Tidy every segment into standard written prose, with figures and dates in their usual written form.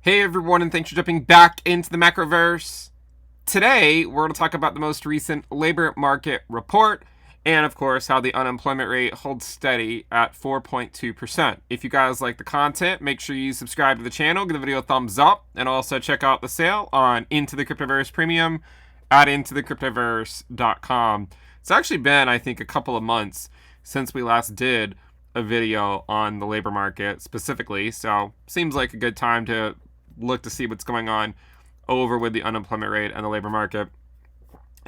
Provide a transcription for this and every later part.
Hey everyone, and thanks for jumping back into the Macroverse. Today, we're going to talk about the most recent labor market report and, of course, how the unemployment rate holds steady at 4.2%. If you guys like the content, make sure you subscribe to the channel, give the video a thumbs up, and also check out the sale on Into the Cryptoverse Premium at intothecryptoverse.com. It's actually been, I think, a couple of months since we last did a video on the labor market specifically, so seems like a good time to look to see what's going on over with the unemployment rate and the labor market.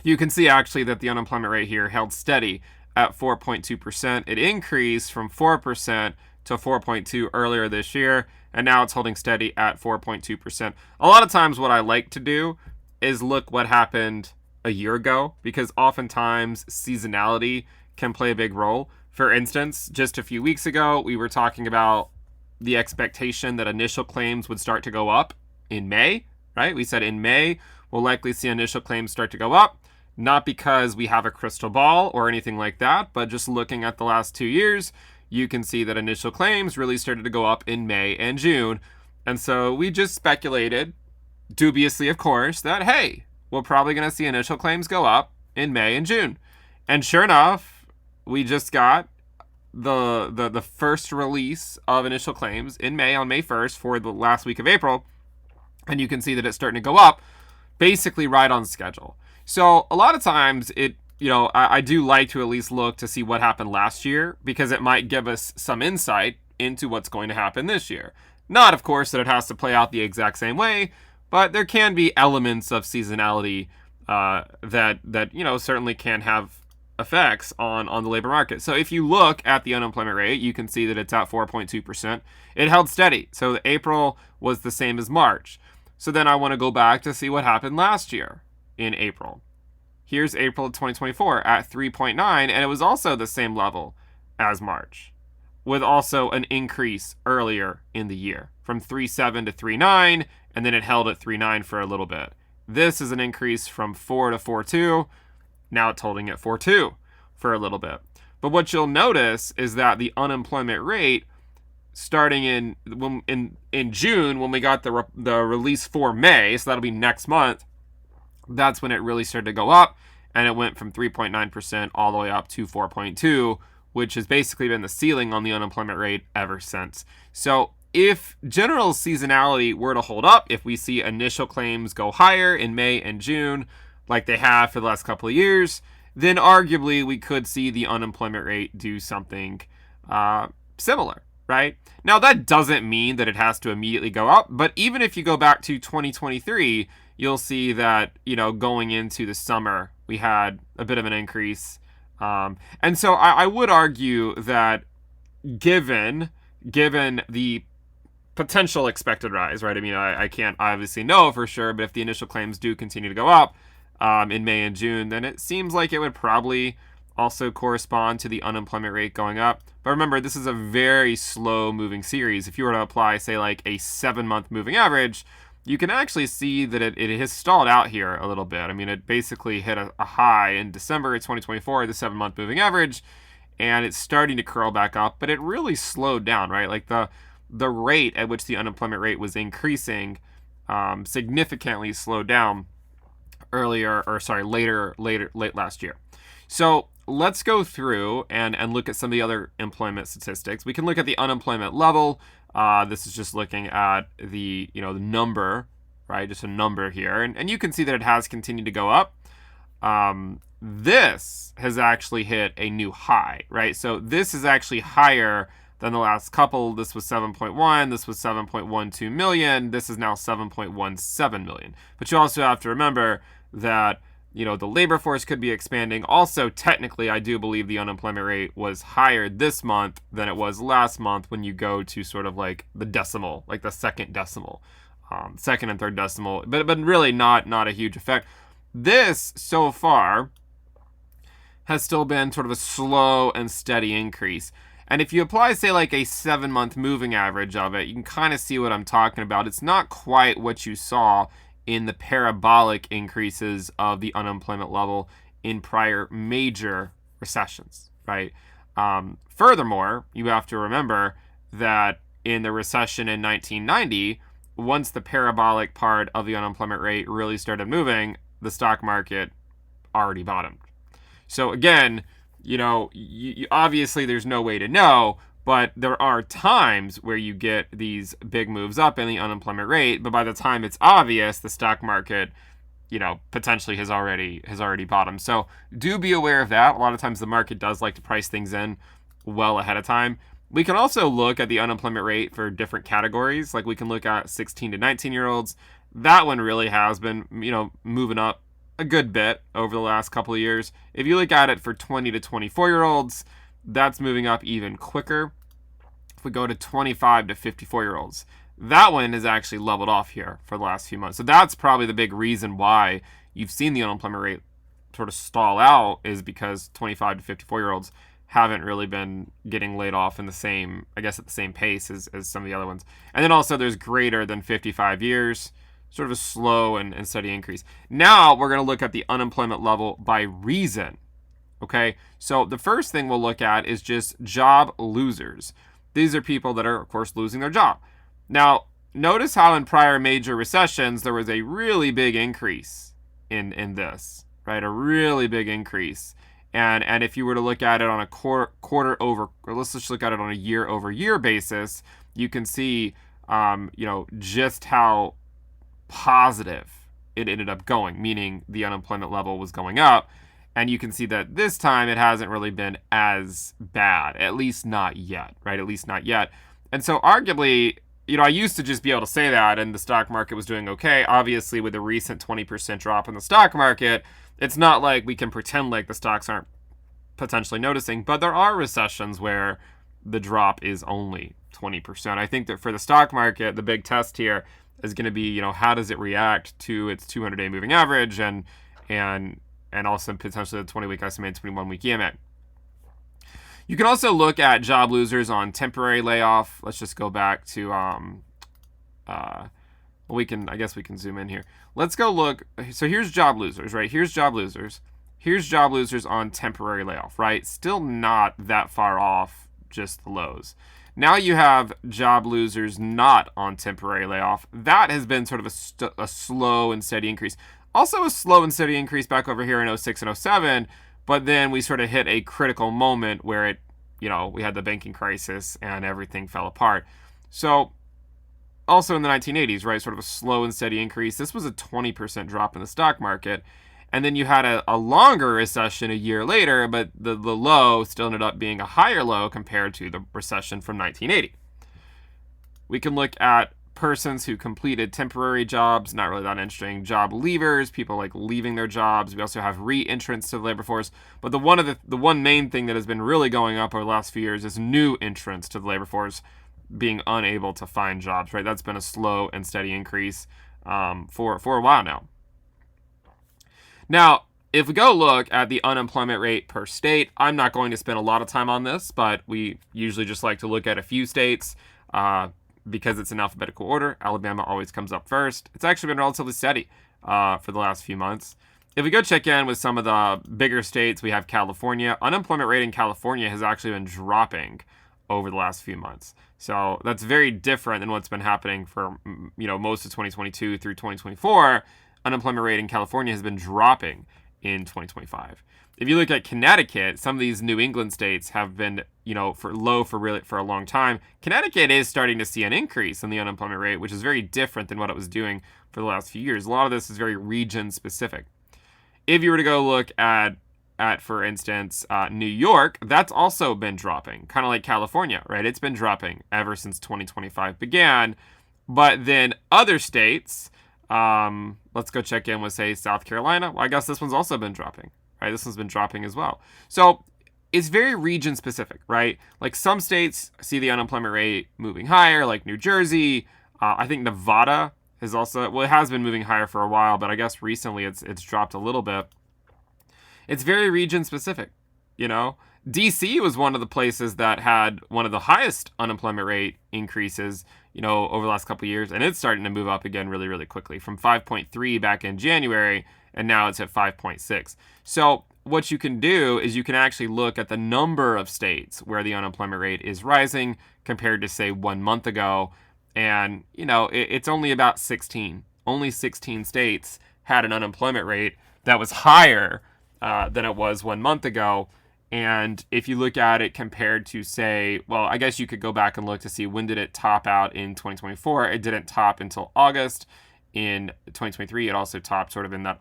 You can see actually that the unemployment rate here held steady at 4.2%. It increased from 4% to 4.2 earlier this year, and now it's holding steady at 4.2%. A lot of times what I like to do is look what happened a year ago, because oftentimes seasonality can play a big role. For instance, just a few weeks ago, we were talking about the expectation that initial claims would start to go up in May, right? We said in May, we'll likely see initial claims start to go up, not because we have a crystal ball or anything like that, but just looking at the last 2 years, you can see that initial claims really started to go up in May and June. And so we just speculated, dubiously, of course, that, hey, we're probably going to see initial claims go up in May and June. And sure enough, we just got the first release of initial claims in May, on May 1st, for the last week of April, and you can see that it's starting to go up basically right on schedule. So a lot of times I do like to at least look to see what happened last year, because it might give us some insight into what's going to happen this year. Not, of course, that it has to play out the exact same way, but there can be elements of seasonality that certainly can have effects on the labor market. So if you look at the unemployment rate, you can see that it's at 4.2%. It held steady. So April was the same as March. So then I want to go back to see what happened last year in April. Here's April of 2024 at 3.9, and it was also the same level as March, with also an increase earlier in the year from 3.7 to 3.9, and then it held at 3.9 for a little bit. This is an increase from 4 to 4.2. Now it's holding at 4.2 for a little bit. But what you'll notice is that the unemployment rate, starting in June, when we got the release for May, so that'll be next month, that's when it really started to go up, and it went from 3.9% all the way up to 4.2, which has basically been the ceiling on the unemployment rate ever since. So if general seasonality were to hold up, if we see initial claims go higher in May and June, like they have for the last couple of years, then arguably we could see the unemployment rate do something similar, right? Now, that doesn't mean that it has to immediately go up, but even if you go back to 2023, you'll see that, going into the summer, we had a bit of an increase. And so I would argue that given the potential expected rise, right? I mean, I can't obviously know for sure, but if the initial claims do continue to go up in May and June, then it seems like it would probably also correspond to the unemployment rate going up. But remember, this is a very slow moving series. If you were to apply, say, like a 7-month moving average, you can actually see that it has stalled out here a little bit. I mean, it basically hit a high in December of 2024, the 7-month moving average, and it's starting to curl back up, but it really slowed down, right? Like the rate at which the unemployment rate was increasing significantly slowed down late last year. So let's go through and look at some of the other employment statistics. We can look at the unemployment level. This is just looking at the number, right? Just a number here, and you can see that it has continued to go up. This has actually hit a new high, right? So this is actually higher than the last couple. This was 7.1, this was 7.12 million, this is now 7.17 million. But you also have to remember that, the labor force could be expanding. Also, technically, I do believe the unemployment rate was higher this month than it was last month when you go to sort of like the decimal, like the second decimal, second and third decimal, but really not a huge effect. This, so far, has still been sort of a slow and steady increase. And if you apply, say, like a 7-month moving average of it, you can kind of see what I'm talking about. It's not quite what you saw in the parabolic increases of the unemployment level in prior major recessions, right? Furthermore, you have to remember that in the recession in 1990, once the parabolic part of the unemployment rate really started moving, the stock market already bottomed. So again, obviously there's no way to know, but there are times where you get these big moves up in the unemployment rate, but by the time it's obvious, the stock market, potentially has already bottomed. So do be aware of that. A lot of times the market does like to price things in well ahead of time. We can also look at the unemployment rate for different categories. Like we can look at 16 to 19-year-olds. That one really has been, moving up a good bit over the last couple of years. If you look at it for 20 to 24-year-olds, that's moving up even quicker. If we go to 25 to 54-year-olds, that one has actually leveled off here for the last few months. So that's probably the big reason why you've seen the unemployment rate sort of stall out, is because 25 to 54-year-olds haven't really been getting laid off in the same, at the same pace as some of the other ones. And then also there's greater than 55 years, sort of a slow and steady increase. Now we're going to look at the unemployment level by reason. Okay, so the first thing we'll look at is just job losers. These are people that are, of course, losing their job. Now, notice how in prior major recessions, there was a really big increase in this, right? A really big increase. And if you were to look at it on a quarter over, or let's just look at it on a year over year basis, you can see, just how positive it ended up going, meaning the unemployment level was going up. And you can see that this time it hasn't really been as bad, at least not yet, right? At least not yet. And so arguably, I used to just be able to say that and the stock market was doing okay. Obviously, with the recent 20% drop in the stock market, it's not like we can pretend like the stocks aren't potentially noticing, but there are recessions where the drop is only 20%. I think that for the stock market, the big test here is going to be, how does it react to its 200-day moving average and also potentially the 20-week estimated 21-week EMA. You can also look at job losers on temporary layoff. Let's just go back to we can zoom in here. Let's go look. So here's job losers, right? Here's job losers. Here's job losers on temporary layoff, right? Still not that far off just the lows. Now you have job losers not on temporary layoff. That has been sort of a slow and steady increase. Also a slow and steady increase back over here in 06 and 07, but then we sort of hit a critical moment where it, we had the banking crisis and everything fell apart. So also in the 1980s, right, sort of a slow and steady increase. This was a 20% drop in the stock market. And then you had a longer recession a year later, but the low still ended up being a higher low compared to the recession from 1980. We can look at persons who completed temporary jobs, not really that interesting. Job leavers, people like leaving their jobs. We also have re-entrants to the labor force. But the one main thing that has been really going up over the last few years is new entrants to the labor force being unable to find jobs, right? That's been a slow and steady increase for a while now. Now, if we go look at the unemployment rate per state, I'm not going to spend a lot of time on this, but we usually just like to look at a few states because it's in alphabetical order. Alabama always comes up first. It's actually been relatively steady for the last few months. If we go check in with some of the bigger states, we have California. Unemployment rate in California has actually been dropping over the last few months. So that's very different than what's been happening for most of 2022 through 2024. Unemployment rate in California has been dropping in 2025. If you look at Connecticut, some of these New England states have been, for a long time. Connecticut is starting to see an increase in the unemployment rate, which is very different than what it was doing for the last few years. A lot of this is very region specific. If you were to go look at for instance, New York, that's also been dropping, kind of like California, right? It's been dropping ever since 2025 began. But then other states, let's go check in with, say, South Carolina. Well, I guess this one's also been dropping, right? This one's been dropping as well. So it's very region specific, right? Like some states see the unemployment rate moving higher, like New Jersey. I think Nevada is also, well, it has been moving higher for a while, but I guess recently it's dropped a little bit. It's very region specific, DC was one of the places that had one of the highest unemployment rate increases, over the last couple of years, and it's starting to move up again really, really quickly from 5.3 back in January, and now it's at 5.6. So what you can do is you can actually look at the number of states where the unemployment rate is rising compared to, say, 1 month ago, And, it's only about 16. Only 16 states had an unemployment rate that was higher than it was 1 month ago. And if you look at it compared to, say, well, I guess you could go back and look to see when did it top out in 2024. It didn't top until August. In 2023, it also topped sort of in that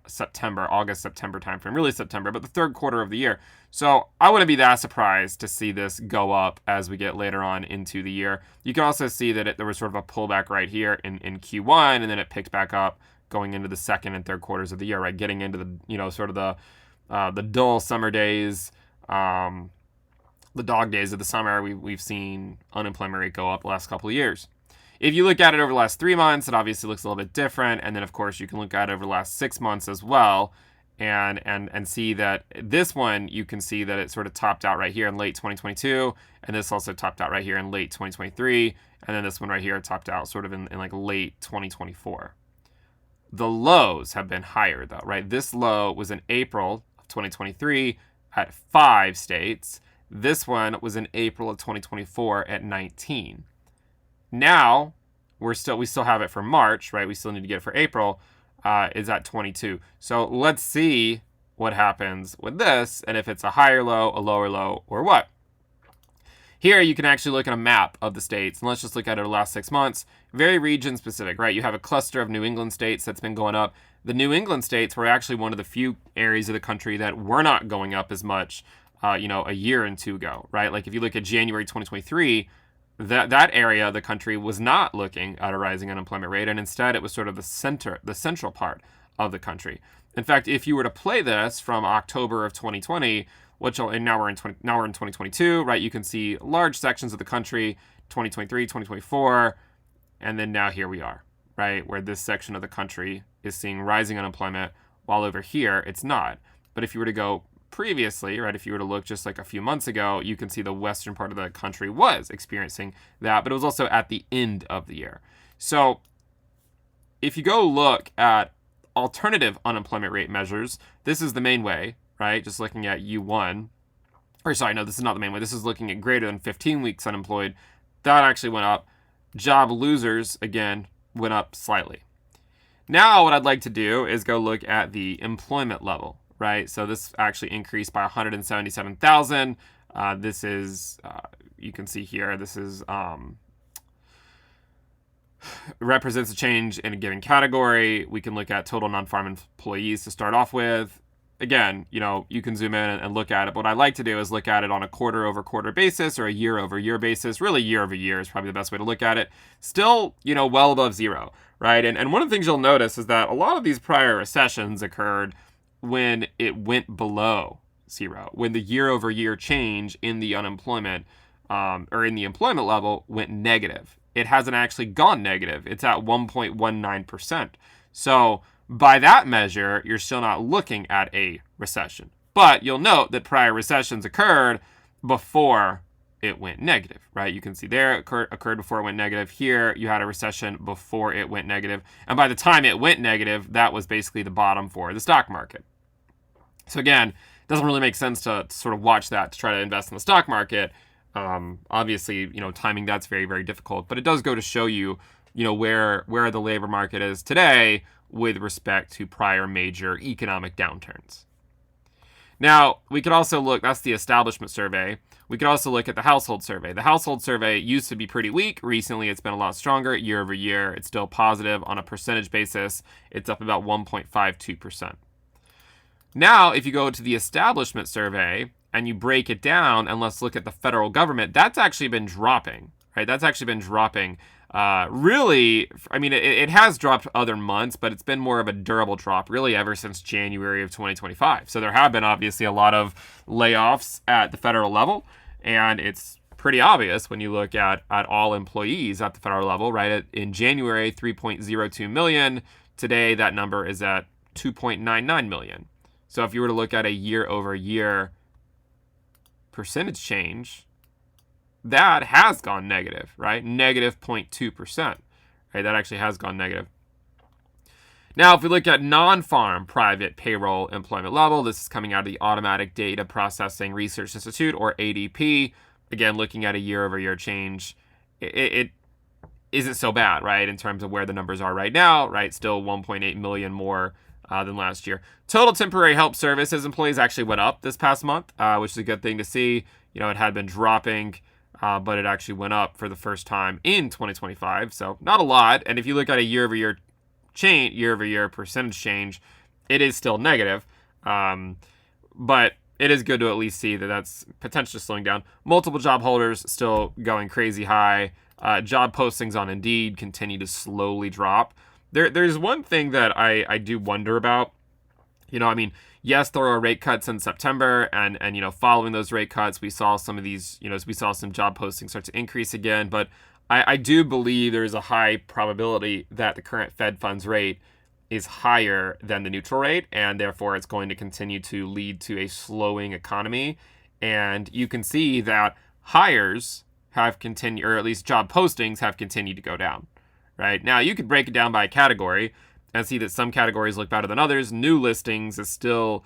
August, September timeframe, really September, but the third quarter of the year. So I wouldn't be that surprised to see this go up as we get later on into the year. You can also see that there was sort of a pullback right here in Q1, and then it picked back up going into the second and third quarters of the year, right? Getting into the, sort of the dull summer days, the dog days of the summer. We've seen unemployment rate go up the last couple of years. If you look at it over the last 3 months, it obviously looks a little bit different. And then, of course, you can look at it over the last 6 months as well and see that this one, you can see that it sort of topped out right here in late 2022. And this also topped out right here in late 2023. And then this one right here topped out sort of in like late 2024. The lows have been higher, though, right? This low was in April of 2023 at 5 states. This one was in April of 2024 at 19. Now, we still have it for March, right? We still need to get it for April, is at 22. So let's see what happens with this, and if it's a higher low, a lower low, or what. Here, you can actually look at a map of the states, and let's just look at it over the last 6 months. Very region specific, right? You have a cluster of New England states that's been going up. The New England states were actually one of the few areas of the country that were not going up as much, a year and two ago, right? Like if you look at January 2023, that area of the country was not looking at a rising unemployment rate, and instead it was sort of the central part of the country. In fact, if you were to play this from October of 2020, and now we're in 2022, right? You can see large sections of the country, 2023, 2024, and then now here we are, right? Where this section of the country is seeing rising unemployment, while over here it's not. But if you were to go previously, right, if you were to look just like a few months ago, you can see the western part of the country was experiencing that, but it was also at the end of the year. So if you go look at alternative unemployment rate measures, this is the main way, right? Just looking at U1, or sorry, no, this is not the main way. This is looking at greater than 15 weeks unemployed. That actually went up. Job losers, again, went up slightly. Now what I'd like to do is go look at the employment level. Right, so this actually increased by 177,000. This is, you can see here, this is represents a change in a given category. We can look at total non-farm employees to start off with. Again, you can zoom in and look at it. But what I like to do is look at it on a quarter-over-quarter basis or a year-over-year basis. Really, year-over-year is probably the best way to look at it. Still, well above zero, right? And one of the things you'll notice is that a lot of these prior recessions occurred when it went below zero, when the year-over-year change in the unemployment or in the employment level went negative. It hasn't actually gone negative. It's at 1.19%. So by that measure, you're still not looking at a recession. But you'll note that prior recessions occurred before it went negative, right? You can see there it occurred before it went negative. Here, you had a recession before it went negative. And by the time it went negative, that was basically the bottom for the stock market. So again, it doesn't really make sense to sort of watch that to try to invest in the stock market. Obviously, timing that's very, very difficult. But it does go to show you, where the labor market is today with respect to prior major economic downturns. Now, we could also look, that's the establishment survey. We could also look at the household survey. The household survey used to be pretty weak. Recently, it's been a lot stronger year over year. It's still positive on a percentage basis. It's up about 1.52%. Now, if you go to the establishment survey and you break it down, and let's look at the federal government, that's actually been dropping, right? That's actually been dropping. Really, I mean, it has dropped other months, but it's been more of a durable drop, really, ever since January of 2025. So there have been obviously a lot of layoffs at the federal level, and it's pretty obvious when you look at all employees at the federal level, right? In January, 3.02 million. Today, that number is at 2.99 million. So if you were to look at a year-over-year percentage change, that has gone negative, right? Negative 0.2%, right? That actually has gone negative. Now, if we look at non-farm private payroll employment level, this is coming out of the Automatic Data Processing Research Institute, or ADP. Again, looking at a year-over-year change, it isn't so bad, right, in terms of where the numbers are right now, right? Still 1.8 million more than last year. Total temporary help services employees actually went up this past month, which is a good thing to see. It had been dropping, but it actually went up for the first time in 2025. So not a lot. And if you look at a year-over-year percentage change, it is still negative. But it is good to at least see that that's potentially slowing down. Multiple job holders still going crazy high. Job postings on Indeed continue to slowly drop. There's one thing that I do wonder about. Yes, there were rate cuts in September, and following those rate cuts, we saw some of these, we saw some job postings start to increase again. But I do believe there's a high probability that the current Fed funds rate is higher than the neutral rate, and therefore it's going to continue to lead to a slowing economy. And you can see that hires have continued, or at least job postings have continued to go down. Right now, you could break it down by category and see that some categories look better than others. New listings is still,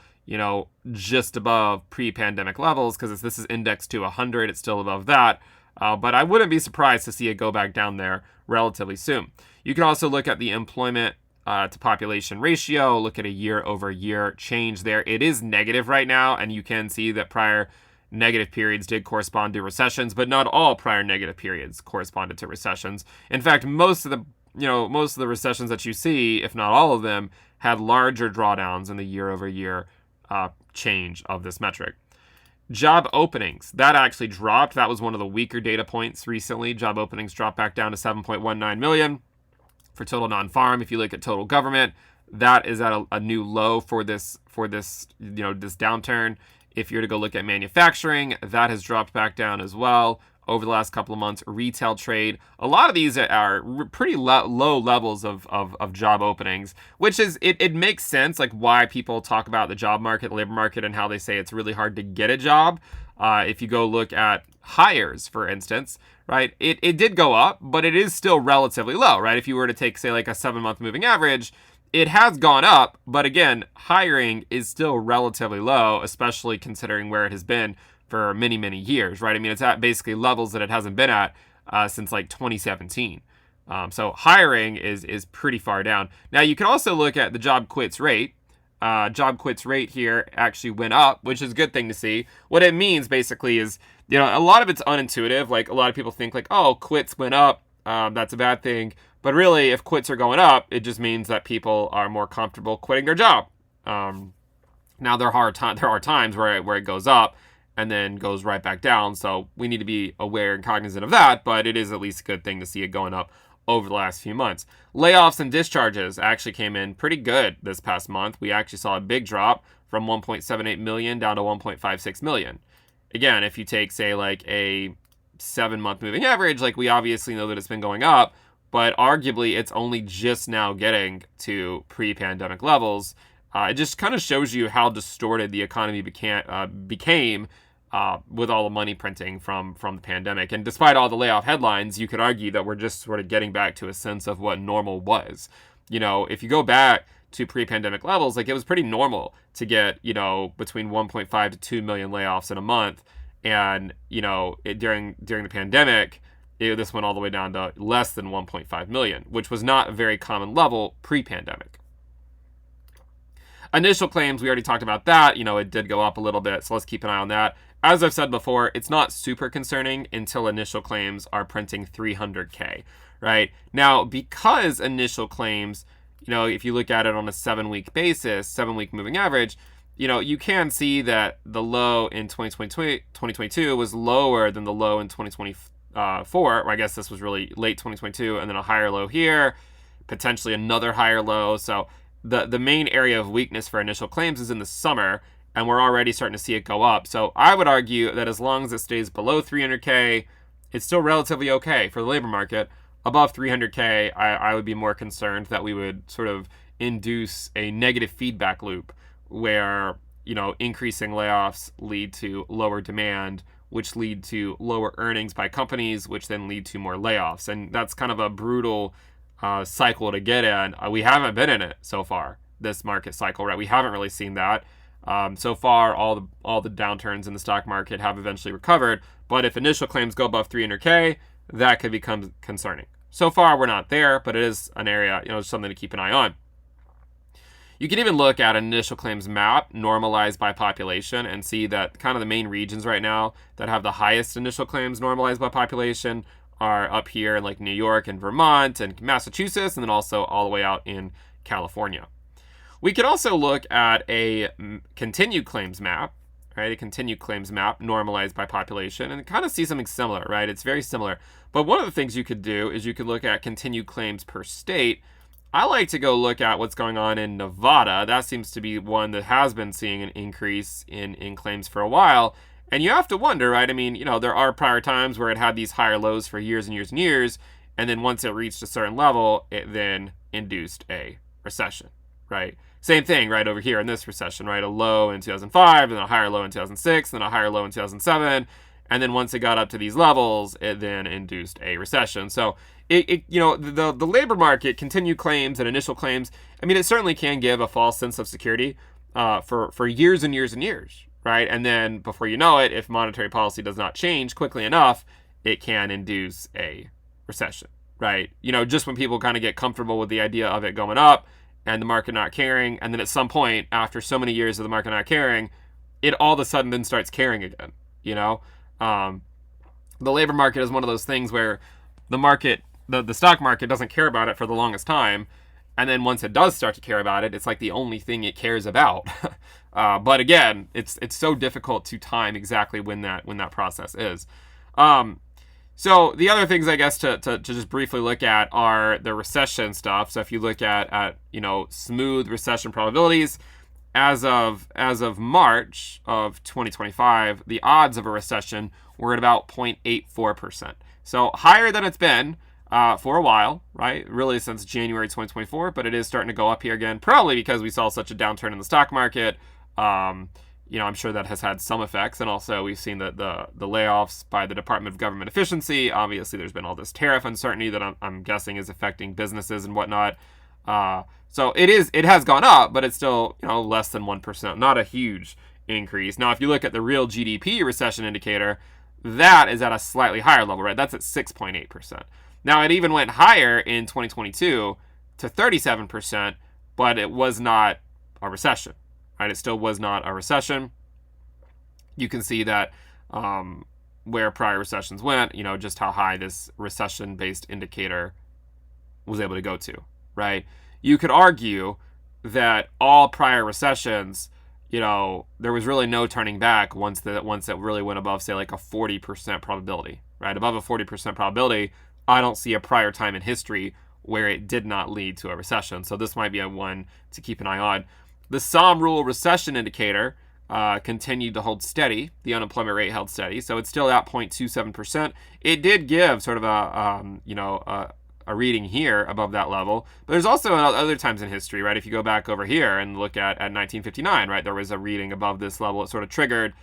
just above pre-pandemic levels because this is indexed to 100. It's still above that. But I wouldn't be surprised to see it go back down there relatively soon. You can also look at the employment to population ratio, look at a year-over-year change there. It is negative right now, and you can see that prior negative periods did correspond to recessions, but not all prior negative periods corresponded to recessions. In fact, most of the recessions that you see, if not all of them, had larger drawdowns in the year-over-year change of this metric. Job openings, that actually dropped. That was one of the weaker data points recently. Job openings dropped back down to 7.19 million for total non-farm. If you look at total government, that is at a new low for this downturn. If you're to go look at manufacturing, that has dropped back down as well over the last couple of months. Retail trade, a lot of these are pretty low levels of job openings, which is, it makes sense, like why people talk about the job market, labor market, and how they say it's really hard to get a job. If you go look at hires, for instance, right, it did go up, but it is still relatively low, right? If you were to take, say, like a 7-month moving average, it has gone up, but again, hiring is still relatively low, especially considering where it has been for many, many years, right? It's at basically levels that it hasn't been at since like 2017. So hiring is pretty far down. Now, you can also look at the job quits rate. Job quits rate here actually went up, which is a good thing to see. What it means basically is, a lot of it's unintuitive. Like a lot of people think like, oh, quits went up, that's a bad thing. But really, if quits are going up, it just means that people are more comfortable quitting their job. Now, there are times where it goes up and then goes right back down. So we need to be aware and cognizant of that. But it is at least a good thing to see it going up over the last few months. Layoffs and discharges actually came in pretty good this past month. We actually saw a big drop from 1.78 million down to 1.56 million. Again, if you take, say, like a 7-month moving average, like we obviously know that it's been going up, but arguably it's only just now getting to pre-pandemic levels. It just kind of shows you how distorted the economy became with all the money printing from the pandemic. And despite all the layoff headlines, you could argue that we're just sort of getting back to a sense of what normal was. If you go back to pre-pandemic levels, like it was pretty normal to get, between 1.5 to 2 million layoffs in a month. And, during the pandemic, this went all the way down to less than 1.5 million, which was not a very common level pre-pandemic. Initial claims, we already talked about that. It did go up a little bit, so let's keep an eye on that. As I've said before, it's not super concerning until initial claims are printing 300K, right? Now, because initial claims, if you look at it on a 7-week basis, 7-week moving average, you can see that the low in 2022 was lower than the low in 2024. Or I guess this was really late 2022, and then a higher low here, potentially another higher low. So the main area of weakness for initial claims is in the summer, and we're already starting to see it go up. So I would argue that as long as it stays below 300K, it's still relatively okay for the labor market. Above 300K, I would be more concerned that we would sort of induce a negative feedback loop where, increasing layoffs lead to lower demand, which lead to lower earnings by companies, which then lead to more layoffs. And that's kind of a brutal cycle to get in. We haven't been in it so far, this market cycle, right? We haven't really seen that. So far, all the downturns in the stock market have eventually recovered. But if initial claims go above 300K, that could become concerning. So far, we're not there, but it is an area, something to keep an eye on. You can even look at an initial claims map normalized by population and see that kind of the main regions right now that have the highest initial claims normalized by population are up here in like New York and Vermont and Massachusetts, and then also all the way out in California. We could also look at a continued claims map, right? A continued claims map normalized by population and kind of see something similar, right? It's very similar. But one of the things you could do is you could look at continued claims per state. I like to go look at what's going on in Nevada. That seems to be one that has been seeing an increase in claims for a while. And you have to wonder, right? I mean, there are prior times where it had these higher lows for years and years and years. And then once it reached a certain level, it then induced a recession, right? Same thing right over here in this recession, right? A low in 2005, then a higher low in 2006, then a higher low in 2007. And then once it got up to these levels, it then induced a recession. So the labor market, continued claims and initial claims, I mean, it certainly can give a false sense of security for years and years and years, right? And then before you know it, if monetary policy does not change quickly enough, it can induce a recession, right? Just when people kind of get comfortable with the idea of it going up and the market not caring, and then at some point, after so many years of the market not caring, it all of a sudden then starts caring again, The labor market is one of those things where the market, the stock market doesn't care about it for the longest time. And then once it does start to care about it, it's like the only thing it cares about. But again, it's so difficult to time exactly when that process is. So the other things, I guess, to just briefly look at are the recession stuff. So if you look at smooth recession probabilities, as of March of 2025, the odds of a recession were at about 0.84%. So higher than it's been for a while, right? Really since January 2024, but it is starting to go up here again, probably because we saw such a downturn in the stock market. I'm sure that has had some effects, and also we've seen the layoffs by the Department of Government Efficiency. Obviously, there's been all this tariff uncertainty that I'm guessing is affecting businesses and whatnot. So it has gone up, but it's still less than 1%, not a huge increase. Now, if you look at the real GDP recession indicator, that is at a slightly higher level, right? That's at 6.8%. Now, it even went higher in 2022 to 37%, but it was not a recession, right? It still was not a recession. You can see that where prior recessions went, just how high this recession-based indicator was able to go to, right? You could argue that all prior recessions, there was really no turning back once it really went above, say, like a 40% probability, right? Above a 40% probability, I don't see a prior time in history where it did not lead to a recession. So this might be a one to keep an eye on. The SOM rule recession indicator continued to hold steady. The unemployment rate held steady, so it's still at 0.27%. It did give sort of a reading here above that level. But there's also other times in history, right? If you go back over here and look at 1959, right, there was a reading above this level. It sort of triggered,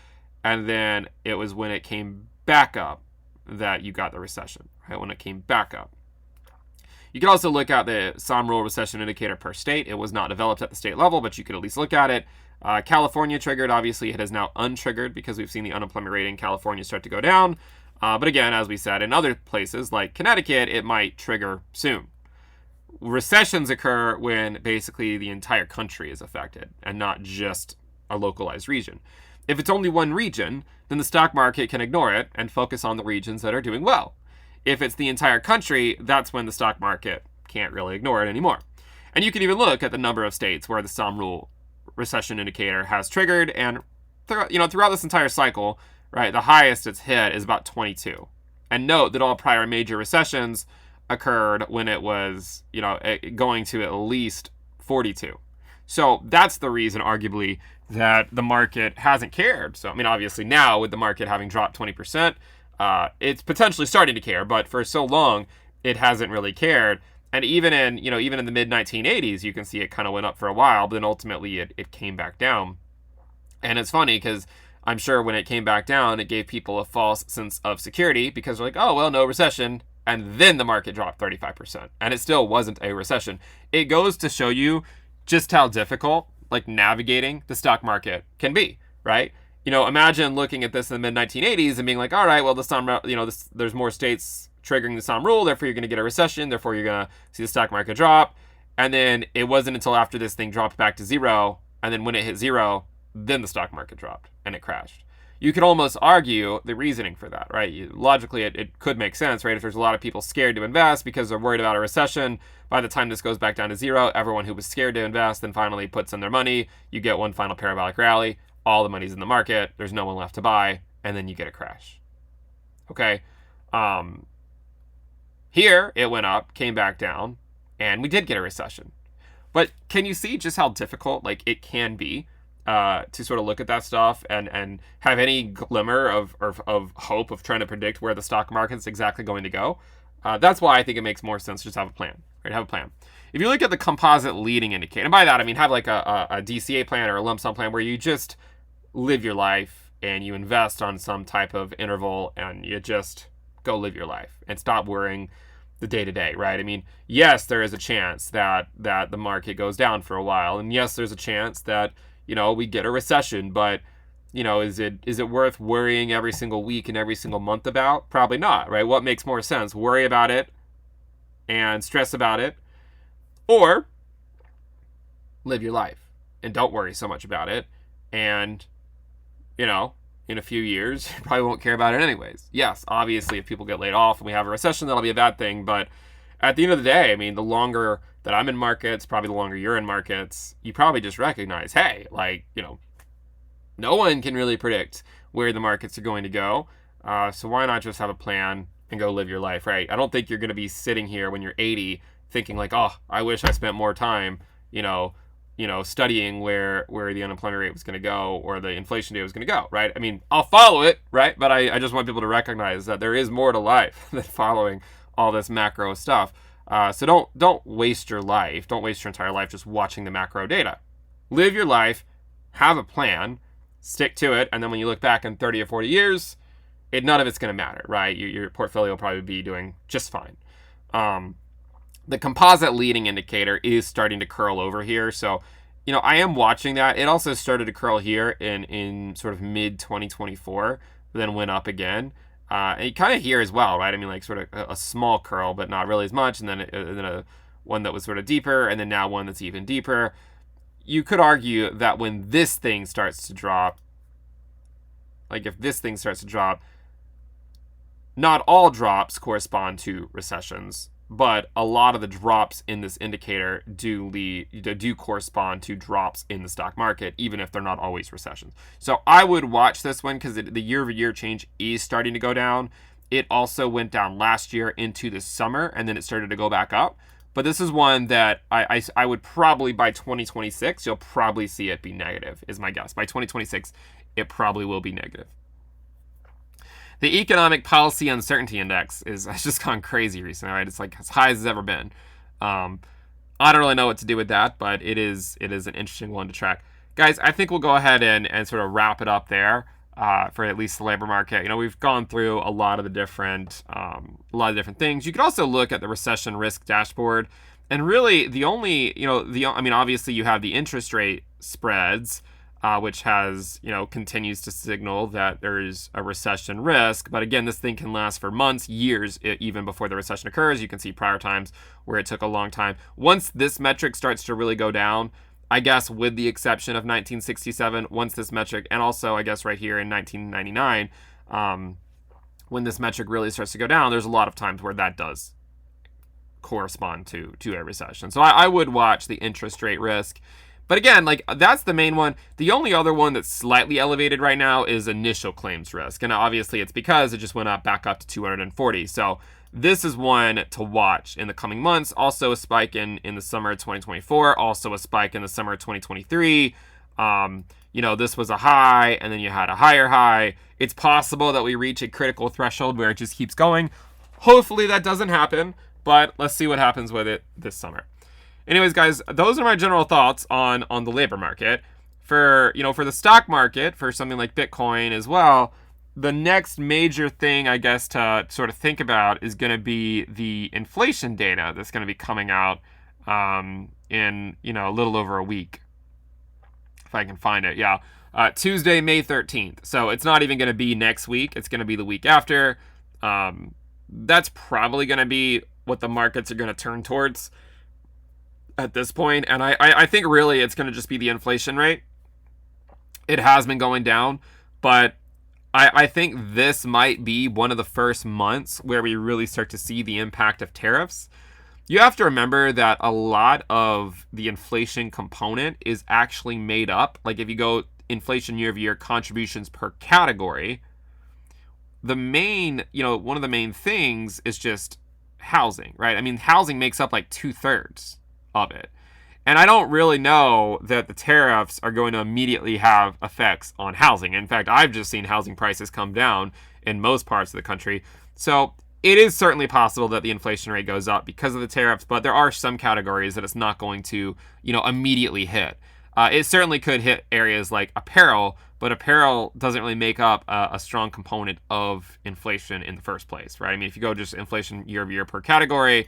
and then it was when it came back up that you got the recession, right? When it came back up. You can also look at the SOM rule recession indicator per state. It was not developed at the state level, but you could at least look at it. California triggered. Obviously, it has now untriggered because we've seen the unemployment rate in California start to go down. But again, as we said, in other places like Connecticut, it might trigger soon. Recessions occur when basically the entire country is affected and not just a localized region. If it's only one region, then the stock market can ignore it and focus on the regions that are doing well. If it's the entire country, that's when the stock market can't really ignore it anymore. And you can even look at the number of states where the SOM rule recession indicator has triggered, and throughout this entire cycle, right, the highest it's hit is about 22. And note that all prior major recessions occurred when it was, going to at least 42. So that's the reason, arguably, that the market hasn't cared. So, I mean, obviously now with the market having dropped 20%, it's potentially starting to care, but for so long, it hasn't really cared. And even in the mid 1980s, you can see it kind of went up for a while, but then ultimately it came back down. And it's funny because I'm sure when it came back down, it gave people a false sense of security because they're like, oh, well, no recession. And then the market dropped 35%. And it still wasn't a recession. It goes to show you just how difficult navigating the stock market can be, right? Imagine looking at this in the mid 1980s and being like, all right, well, there's more states triggering the Somme rule, therefore you're going to get a recession, therefore you're going to see the stock market drop. And then it wasn't until after this thing dropped back to zero, and then when it hit zero, then the stock market dropped and it crashed. You could almost argue the reasoning for that, right? Logically, it could make sense, right? If there's a lot of people scared to invest because they're worried about a recession, by the time this goes back down to zero, everyone who was scared to invest then finally puts in their money. You get one final parabolic rally. All the money's in the market. There's no one left to buy, and then you get a crash. Okay? Here, it went up, came back down, and we did get a recession. But can you see just how difficult it can be to sort of look at that stuff and have any glimmer of hope of trying to predict where the stock market's exactly going to go? That's why I think it makes more sense to just have a plan. Right? Have a plan. If you look at the composite leading indicator, and by that I mean have like a DCA plan or a lump sum plan where you just live your life and you invest on some type of interval and you just go live your life and stop worrying the day-to-day, right? I mean, yes, there is a chance that the market goes down for a while, and yes, there's a chance that we get a recession, but is it worth worrying every single week and every single month about? Probably not, right? What makes more sense? Worry about it and stress about it, or live your life and don't worry so much about it, and in a few years, you probably won't care about it anyways. Yes, obviously, if people get laid off and we have a recession, that'll be a bad thing. But at the end of the day, I mean, the longer that I'm in markets, probably the longer you're in markets, you probably just recognize, hey, no one can really predict where the markets are going to go. So why not just have a plan and go live your life, right? I don't think you're going to be sitting here when you're 80 thinking oh, I wish I spent more time, studying where the unemployment rate was going to go or the inflation data was going to go, right? I mean, I'll follow it, right? But I just want people to recognize that there is more to life than following all this macro stuff. So don't waste your life. Don't waste your entire life just watching the macro data. Live your life, have a plan, stick to it, and then when you look back in 30 or 40 years, none of it's going to matter, right? Your portfolio will probably be doing just fine. The composite leading indicator is starting to curl over here. So, I am watching that. It also started to curl here in sort of mid 2024, but then went up again. And kind of here as well, right? I mean, sort of a small curl, but not really as much. And then a one that was sort of deeper, and then now one that's even deeper. You could argue that when this thing starts to drop, if this thing starts to drop, not all drops correspond to recessions, but a lot of the drops in this indicator do correspond to drops in the stock market, even if they're not always recessions. So I would watch this one because the year-over-year change is starting to go down. It also went down last year into the summer, and then it started to go back up. But this is one that I would probably, by 2026, you'll probably see it be negative, is my guess. By 2026, it probably will be negative. The Economic Policy Uncertainty Index has just gone crazy recently, right? It's as high as it's ever been. I don't really know what to do with that, but it is an interesting one to track. Guys, I think we'll go ahead and sort of wrap it up there for at least the labor market. We've gone through a lot of different things. You could also look at the recession risk dashboard, and really the only, obviously you have the interest rate spreads, which has, continues to signal that there is a recession risk. But again, this thing can last for months, years, even before the recession occurs. You can see prior times where it took a long time. Once this metric starts to really go down, I guess with the exception of 1967, once this metric, and also I guess right here in 1999, when this metric really starts to go down, there's a lot of times where that does correspond to a recession. So I would watch the interest rate risk. But again, that's the main one. The only other one that's slightly elevated right now is initial claims risk. And obviously it's because it just went back up to 240. So this is one to watch in the coming months. Also a spike in the summer of 2024. Also a spike in the summer of 2023. This was a high, and then you had a higher high. It's possible that we reach a critical threshold where it just keeps going. Hopefully that doesn't happen, but let's see what happens with it this summer. Anyways, guys, those are my general thoughts on the labor market. For the stock market, for something like Bitcoin as well, the next major thing, I guess, to sort of think about is going to be the inflation data that's going to be coming out in, a little over a week. If I can find it, yeah. Tuesday, May 13th. So it's not even going to be next week. It's going to be the week after. That's probably going to be what the markets are going to turn towards at this point. And I think really it's going to just be the inflation rate. It has been going down, but I think this might be one of the first months where we really start to see the impact of tariffs. You have to remember that a lot of the inflation component is actually made up. Like if you go inflation year over year contributions per category, the main, one of the main things is just housing, right? I mean, housing makes up like 2/3 of it. And I don't really know that the tariffs are going to immediately have effects on housing. In fact, I've just seen housing prices come down in most parts of the country. So it is certainly possible that the inflation rate goes up because of the tariffs, but there are some categories that it's not going to, immediately hit. It certainly could hit areas like apparel, but apparel doesn't really make up a strong component of inflation in the first place, right? I mean, if you go just inflation year over year per category,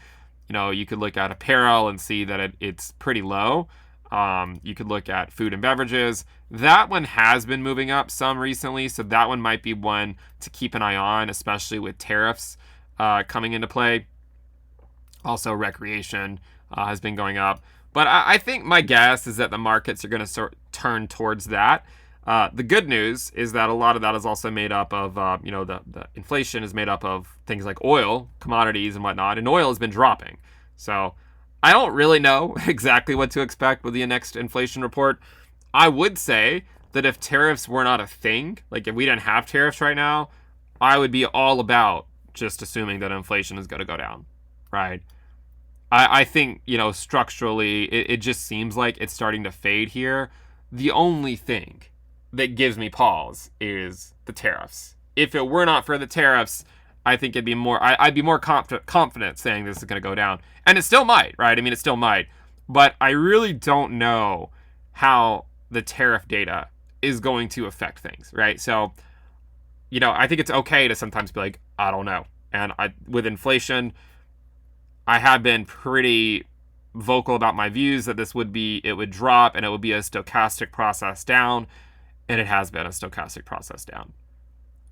you could look at apparel and see that it's pretty low. You could look at food and beverages. That one has been moving up some recently, so that one might be one to keep an eye on, especially with tariffs coming into play. Also, recreation has been going up. But I think my guess is that the markets are going to sort of turn towards that. The good news is that a lot of that is also made up of, the inflation is made up of things like oil, commodities, and whatnot, and oil has been dropping. So I don't really know exactly what to expect with the next inflation report. I would say that if tariffs were not a thing, like if we didn't have tariffs right now, I would be all about just assuming that inflation is going to go down, right? I think, structurally, it just seems like it's starting to fade here. The only thing that gives me pause is the tariffs. If it were not for the tariffs, I think it'd be more. I'd be more confident saying this is going to go down, and it still might, right? I mean, it still might, but I really don't know how the tariff data is going to affect things, right? So, I think it's okay to sometimes be like, I don't know, and with inflation, I have been pretty vocal about my views that it would drop and it would be a stochastic process down. And it has been a stochastic process down.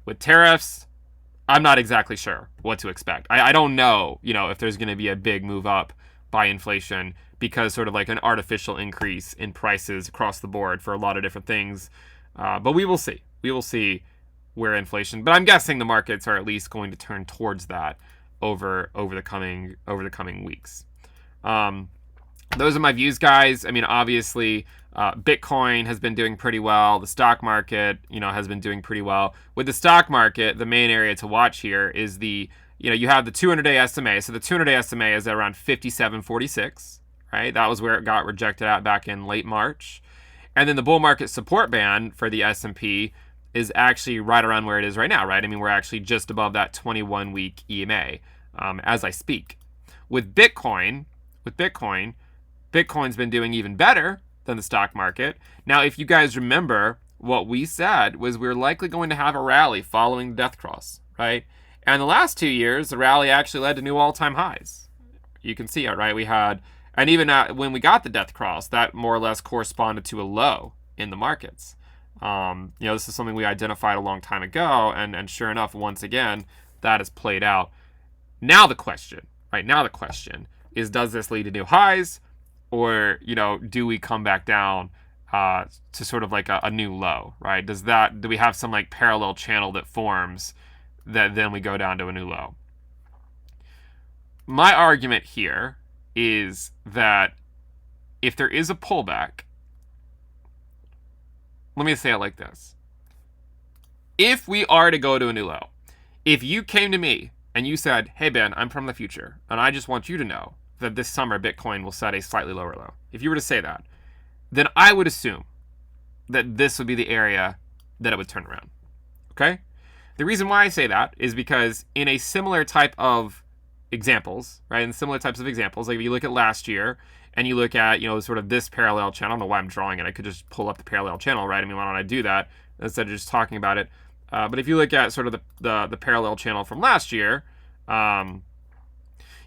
With tariffs, I'm not exactly sure what to expect. I don't know, if there's going to be a big move up by inflation because sort of like an artificial increase in prices across the board for a lot of different things. But we will see. We will see where inflation. But I'm guessing the markets are at least going to turn towards that over the coming weeks. Those are my views, guys. I mean, obviously, Bitcoin has been doing pretty well. The stock market, has been doing pretty well. With the stock market, the main area to watch here is you have the 200-day SMA. So the 200-day SMA is at around 57.46, right? That was where it got rejected at back in late March. And then the bull market support band for the S&P is actually right around where it is right now, right? I mean, we're actually just above that 21-week EMA as I speak. With Bitcoin's been doing even better than the stock market. Now, if you guys remember, what we said was we were likely going to have a rally following the death cross, right? And the last 2 years, the rally actually led to new all-time highs. You can see it, right? We had, and even when we got the death cross, that more or less corresponded to a low in the markets. This is something we identified a long time ago, and sure enough, once again, that has played out. Now the question is, does this lead to new highs, or do we come back down to sort of like a new low, right? Do we have some like parallel channel that forms that then we go down to a new low? My argument here is that if there is a pullback, let me say it like this. If we are to go to a new low, if you came to me and you said, hey, Ben, I'm from the future, and I just want you to know that this summer Bitcoin will set a slightly lower low. If you were to say that, then I would assume that this would be the area that it would turn around. Okay? The reason why I say that is because in a similar type of examples, right, in similar types of examples, like if you look at last year, and you look at, sort of this parallel channel. I don't know why I'm drawing it. I could just pull up the parallel channel, right? I mean, why don't I do that instead of just talking about it? But if you look at sort of the parallel channel from last year,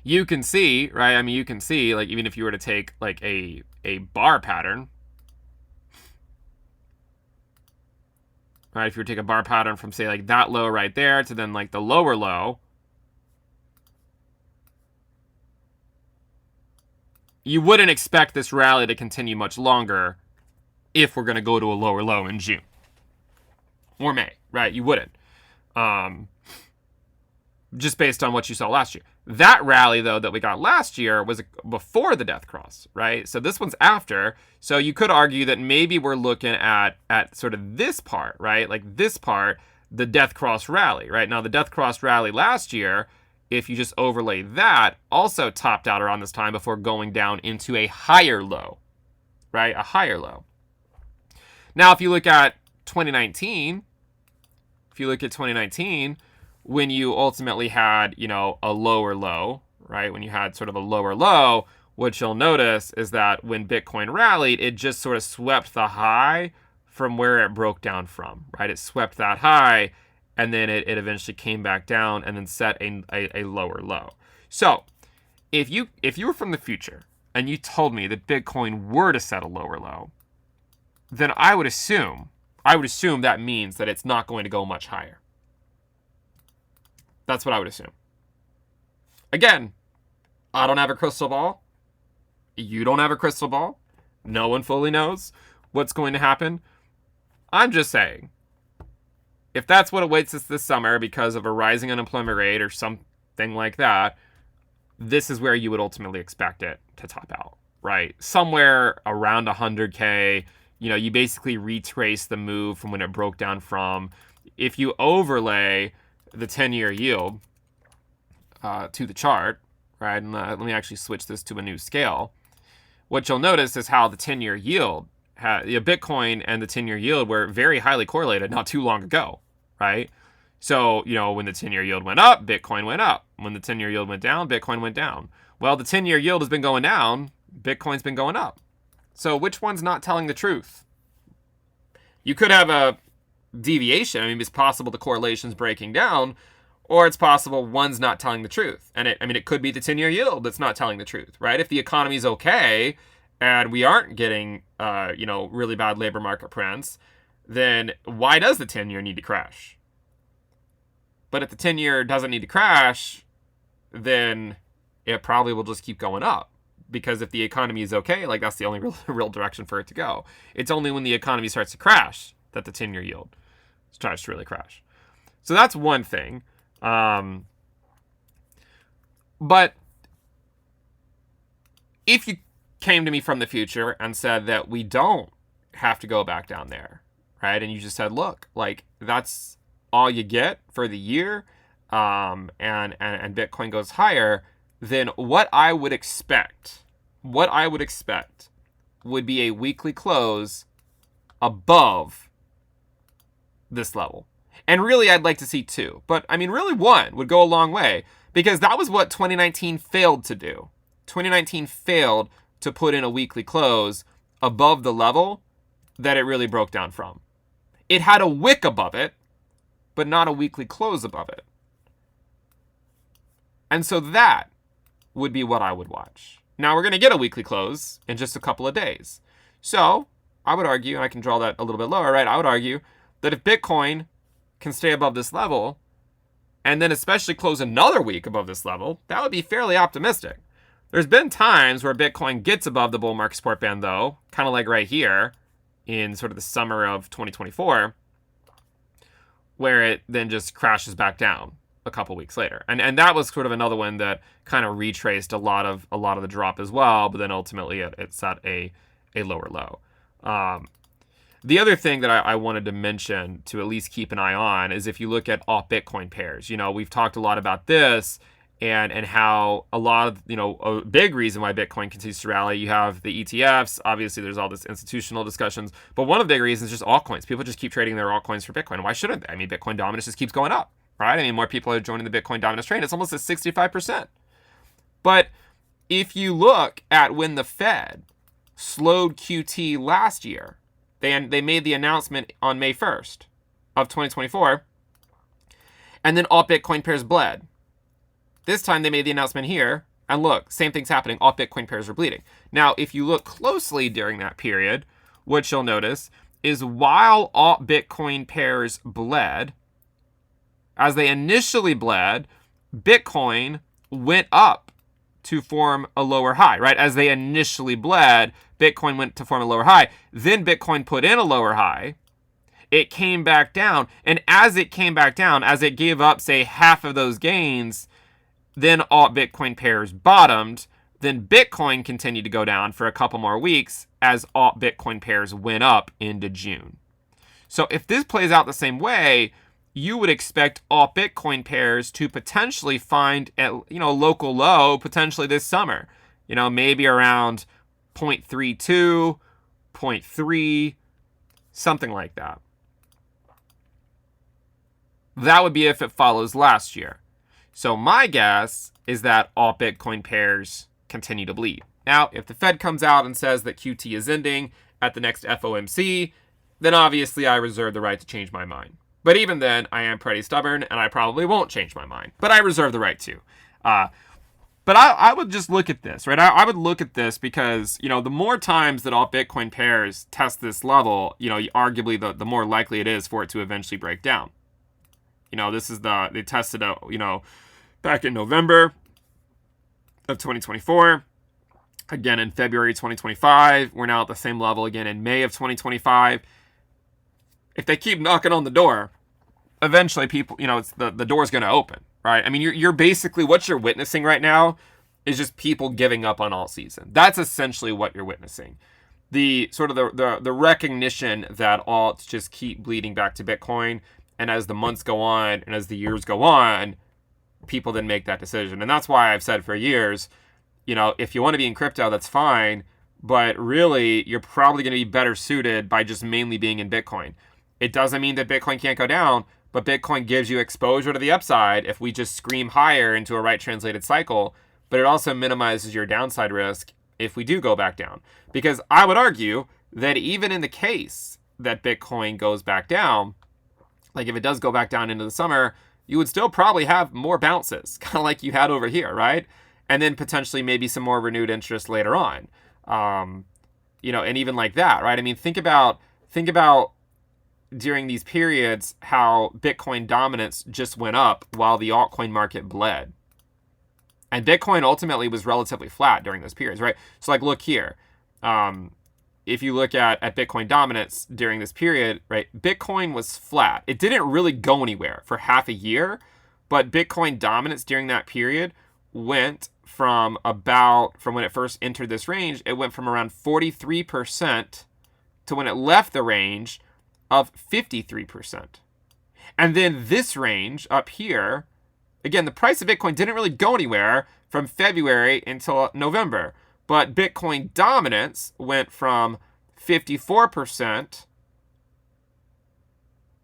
you can see, right? I mean, you can see, like, even if you were to take, like, a bar pattern, right? If you were to take a bar pattern from, say, like, that low right there to then, like, the lower low, you wouldn't expect this rally to continue much longer if we're going to go to a lower low in June or May, right? You wouldn't. Just based on what you saw last year. That rally, though, that we got last year was before the death cross, right? So this one's after. So you could argue that maybe we're looking at sort of this part, right? Like this part, the death cross rally, right? Now, the death cross rally last year, if you just overlay that, also topped out around this time before going down into a higher low, right? A higher low. Now, if you look at 2019, when you ultimately had, a lower low, right? When you had sort of a lower low, what you'll notice is that when Bitcoin rallied, it just sort of swept the high from where it broke down from, right? It swept that high, and then it eventually came back down and then set a lower low. So if you were from the future and you told me that Bitcoin were to set a lower low, then I would assume that means that it's not going to go much higher. That's what I would assume. Again, I don't have a crystal ball. You don't have a crystal ball. No one fully knows what's going to happen. I'm just saying, if that's what awaits us this summer because of a rising unemployment rate or something like that, this is where you would ultimately expect it to top out, right? Somewhere around 100K. You basically retrace the move from when it broke down from. If you overlay the 10-year yield to the chart, right? And let me actually switch this to a new scale. What you'll notice is how the 10-year yield, Bitcoin and the 10-year yield were very highly correlated not too long ago, right? So, when the 10-year yield went up, Bitcoin went up. When the 10-year yield went down, Bitcoin went down. Well, the 10-year yield has been going down, Bitcoin's been going up. So which one's not telling the truth? You could have a deviation. I mean, it's possible the correlation's breaking down, or it's possible one's not telling the truth. And it could be the 10-year yield that's not telling the truth, right? If the economy's okay and we aren't getting, really bad labor market prints, then why does the 10-year need to crash? But if the 10-year doesn't need to crash, then it probably will just keep going up. Because if the economy is okay, like that's the only real direction for it to go. It's only when the economy starts to crash that the 10-year yield starts to really crash. So that's one thing. But if you came to me from the future and said that we don't have to go back down there, right? And you just said, look, like that's all you get for the year, and Bitcoin goes higher, then what I would expect would be a weekly close above this level. And really, I'd like to see two. But, really one would go a long way because that was what 2019 failed to do. 2019 failed to put in a weekly close above the level that it really broke down from. It had a wick above it, but not a weekly close above it. And so that would be what I would watch. Now, we're going to get a weekly close in just a couple of days. So, I would argue, and I can draw that a little bit lower, right? I would argue that if Bitcoin can stay above this level, and then especially close another week above this level, that would be fairly optimistic. There's been times where Bitcoin gets above the bull market support band, though, kind of like right here in sort of the summer of 2024, where it then just crashes back down a couple weeks later. And that was sort of another one that kind of retraced a lot of the drop as well, but then ultimately it set a lower low. The other thing that I wanted to mention to at least keep an eye on is if you look at alt Bitcoin pairs. We've talked a lot about this and how a lot of, a big reason why Bitcoin continues to rally. You have the ETFs. Obviously, there's all this institutional discussions. But one of the big reasons is just altcoins. People just keep trading their altcoins for Bitcoin. Why shouldn't they? Bitcoin dominance just keeps going up, right? More people are joining the Bitcoin dominance train. It's almost at 65%. But if you look at when the Fed slowed QT last year, they made the announcement on May 1st of 2024, and then alt Bitcoin pairs bled. This time they made the announcement here, and look, same thing's happening. Alt Bitcoin pairs are bleeding. Now, if you look closely during that period, what you'll notice is while alt Bitcoin pairs bled, as they initially bled, Bitcoin went up to form a lower high, right? As they initially bled, Bitcoin went to form a lower high. Then Bitcoin put in a lower high. It came back down. And as it came back down, as it gave up, say, half of those gains, then alt Bitcoin pairs bottomed. Then Bitcoin continued to go down for a couple more weeks as alt Bitcoin pairs went up into June. So if this plays out the same way, you would expect alt Bitcoin pairs to potentially find at, local low potentially this summer. Maybe around 0.32, 0.3, something like that. That would be if it follows last year. So my guess is that alt Bitcoin pairs continue to bleed. Now, if the Fed comes out and says that QT is ending at the next FOMC, then obviously I reserve the right to change my mind. But even then, I am pretty stubborn, and I probably won't change my mind. But I reserve the right to. But I would just look at this, right? I would look at this because, the more times that alt Bitcoin pairs test this level, arguably the more likely it is for it to eventually break down. This is they tested out, back in November of 2024. Again, in February 2025. We're now at the same level again in May of 2025. If they keep knocking on the door, eventually people, it's the door's going to open, right? I mean, you're basically, what you're witnessing right now is just people giving up on alt season. That's essentially what you're witnessing. The sort of the recognition that alts just keep bleeding back to Bitcoin. And as the months go on and as the years go on, people then make that decision. And that's why I've said for years, if you want to be in crypto, that's fine. But really, you're probably going to be better suited by just mainly being in Bitcoin. It doesn't mean that Bitcoin can't go down, but Bitcoin gives you exposure to the upside if we just scream higher into a right translated cycle. But it also minimizes your downside risk if we do go back down. Because I would argue that even in the case that Bitcoin goes back down, like if it does go back down into the summer, you would still probably have more bounces, kind of like you had over here, right? And then potentially maybe some more renewed interest later on. And even like that, right? I mean, think about during these periods how Bitcoin dominance just went up while the altcoin market bled. And Bitcoin ultimately was relatively flat during those periods, right? So like, look here. If you look at Bitcoin dominance during this period, right, Bitcoin was flat. It didn't really go anywhere for half a year, but Bitcoin dominance during that period went from when it first entered this range, it went from around 43% to when it left the range of 53%. And then this range up here, again, the price of Bitcoin didn't really go anywhere from February until November. But Bitcoin dominance went from 54%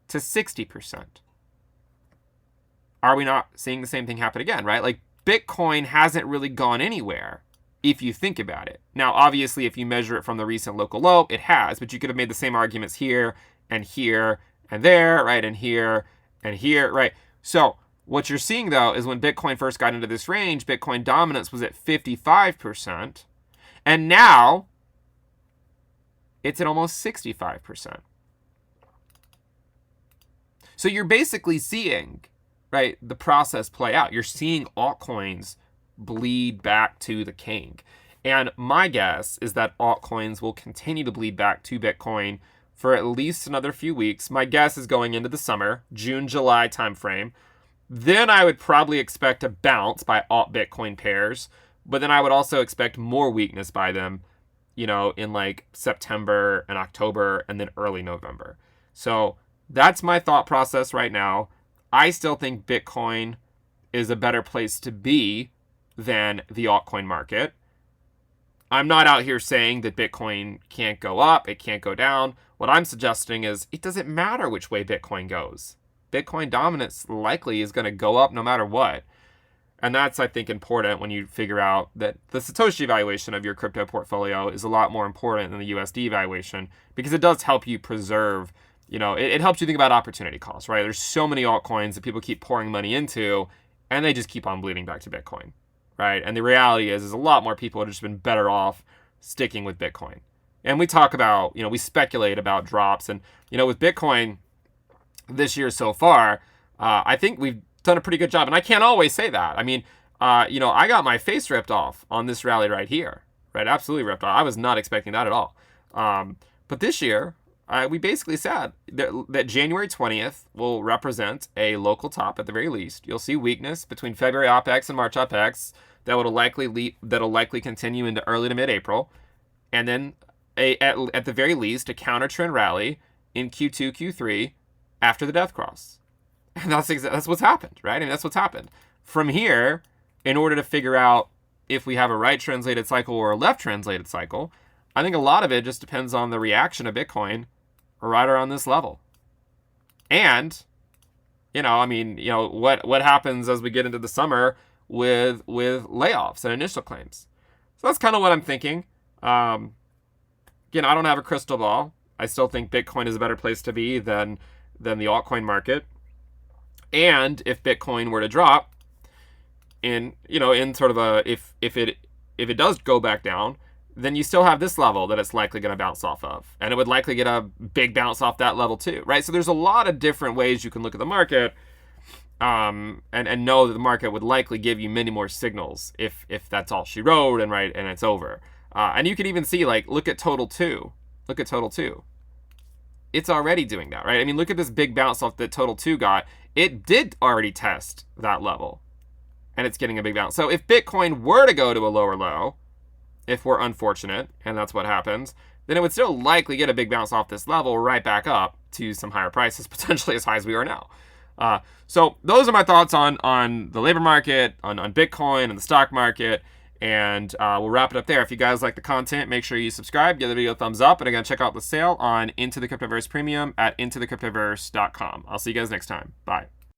to 60%. Are we not seeing the same thing happen again, right? Like Bitcoin hasn't really gone anywhere if you think about it. Now, obviously, if you measure it from the recent local low, it has, but you could have made the same arguments here and here and there, right? And here and here, right? So what you're seeing, though, is when Bitcoin first got into this range, Bitcoin dominance was at 55%. And now it's at almost 65%. So you're basically seeing, right, the process play out. You're seeing altcoins bleed back to the king. And my guess is that altcoins will continue to bleed back to Bitcoin for at least another few weeks. My guess is going into the summer, June, July timeframe. Then I would probably expect a bounce by alt Bitcoin pairs, but then I would also expect more weakness by them, in like September and October and then early November. So that's my thought process right now. I still think Bitcoin is a better place to be than the altcoin market. I'm not out here saying that Bitcoin can't go up, it can't go down. What I'm suggesting is it doesn't matter which way Bitcoin goes. Bitcoin dominance likely is going to go up no matter what. And that's, I think, important when you figure out that the Satoshi valuation of your crypto portfolio is a lot more important than the USD valuation, because it does help you preserve, it helps you think about opportunity costs, right? There's so many altcoins that people keep pouring money into, and they just keep on bleeding back to Bitcoin, right? And the reality is a lot more people have just been better off sticking with Bitcoin. And we talk about, we speculate about drops. And, with Bitcoin this year so far, I think we've done a pretty good job. And I can't always say that. I mean, I got my face ripped off on this rally right here, right? Absolutely ripped off. I was not expecting that at all. But this year, we basically said that January 20th will represent a local top at the very least. You'll see weakness between February OPEX and March OPEX that'll likely continue into early to mid-April, and then at the very least a counter trend rally in Q2, Q3 after the death cross. And that's what's happened, right? I mean, that's what's happened. From here, in order to figure out if we have a right translated cycle or a left translated cycle, I think a lot of it just depends on the reaction of Bitcoin right around this level. And, what happens as we get into the summer with layoffs and initial claims. So that's kind of what I'm thinking. Again, I don't have a crystal ball. I still think Bitcoin is a better place to be than the altcoin market. And if Bitcoin were to drop in sort of a, if it does go back down, then you still have this level that it's likely going to bounce off of. And it would likely get a big bounce off that level too, right? So there's a lot of different ways you can look at the market and know that the market would likely give you many more signals if that's all she wrote and it's over. And you can even see, look at total 2. Look at total 2. It's already doing that, right? I mean, look at this big bounce off that total 2 got. It did already test that level. And it's getting a big bounce. So if Bitcoin were to go to a lower low, if we're unfortunate, and that's what happens, then it would still likely get a big bounce off this level right back up to some higher prices, potentially as high as we are now. So those are my thoughts on the labor market, on Bitcoin and the stock market, and we'll wrap it up there. If you guys like the content, make sure you subscribe, give the video a thumbs up, and again, check out the sale on Into the Cryptoverse Premium at intothecryptoverse.com. I'll see you guys next time. Bye.